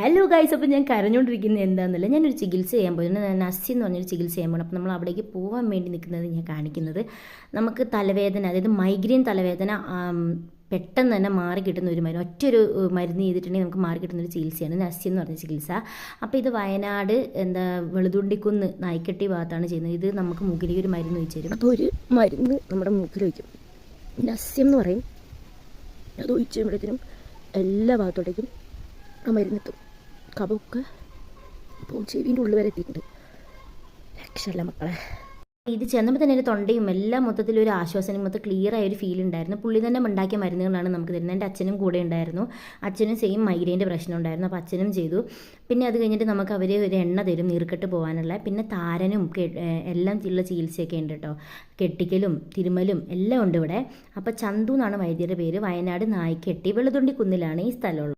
Hello guys, അപ്പോൾ ഞാൻ കരഞ്ഞുകൊണ്ടിരിക്കുന്നത് എന്താണെന്നല്ല, ഞാനൊരു ചികിത്സ ചെയ്യാൻ പോയിരുന്നു. നസ്സി എന്ന് പറഞ്ഞൊരു ചികിത്സ ചെയ്യാൻ പോകണം. അപ്പോൾ നമ്മൾ അവിടേക്ക് പോകാൻ വേണ്ടി നിൽക്കുന്നത് ഞാൻ കാണിക്കുന്നത്. നമുക്ക് തലവേദന, അതായത് മൈഗ്രെയിൻ തലവേദന പെട്ടെന്ന് തന്നെ മാറി കിട്ടുന്ന ഒരു മരുന്ന്, ഒറ്റൊരു മരുന്ന് ചെയ്തിട്ടുണ്ടെങ്കിൽ നമുക്ക് മാറി കിട്ടുന്ന ഒരു ചികിത്സയാണ് നസ്സി എന്ന് പറഞ്ഞ ചികിത്സ. അപ്പോൾ ഇത് വയനാട് വെളുതുണ്ടിക്കുന്ന് നായ്ക്കട്ടി ഭാഗത്താണ് ചെയ്യുന്നത്. ഇത് നമുക്ക് മൂക്കിലേക്ക് ഒരു മരുന്ന് ഒഴിച്ചു തരും. അപ്പോൾ ഒരു മരുന്ന് നമ്മുടെ മൂക്കിൽ ഒഴിക്കും, നസ്സി എന്ന് പറയും. അത് ഒഴിച്ച് കഴിയുമ്പോഴത്തേനും എല്ലാ ഭാഗത്തോട്ടേക്കും ആ മരുന്നെത്തും. കഫമൊക്കെ ഇപ്പോൾ ചെവിൻ്റെ ഉള്ളിൽ വരെ എത്തിയിട്ടുണ്ട്. രക്ഷല്ല മക്കളെ. ഇത് ചെന്നപ്പോൾ തന്നെ എൻ്റെ തൊണ്ടയും എല്ലാം മൊത്തത്തിൽ ഒരു ആശ്വാസം, മൊത്തം ക്ലിയർ ആയ ഒരു ഫീൽ ഉണ്ടായിരുന്നു. പുള്ളി തന്നെ ഉണ്ടാക്കിയ മരുന്നുകളാണ് നമുക്ക് തരുന്നത്. എൻ്റെ അച്ഛനും കൂടെ ഉണ്ടായിരുന്നു. അച്ഛനും സെയിം മൈഗ്രെയിൻ്റെ പ്രശ്നം ഉണ്ടായിരുന്നു. അപ്പോൾ അച്ഛനും ചെയ്തു. പിന്നെ അത് കഴിഞ്ഞിട്ട് നമുക്ക് അവർ ഒരു എണ്ണ തരും നീർക്കെട്ട് പോകാനുള്ള. പിന്നെ താരനും എല്ലാം ഉള്ള ചികിത്സയൊക്കെ ഉണ്ട് കേട്ടോ. കെട്ടിക്കലും തിരുമലും എല്ലാം ഉണ്ട് ഇവിടെ. അപ്പോൾ ചന്തു എന്നാണ് വൈദ്യരുടെ പേര്. വയനാട് നായ്ക്കെട്ടി വെളുതുണ്ടിക്കുന്നിലാണ് ഈ സ്ഥലമുള്ളത്.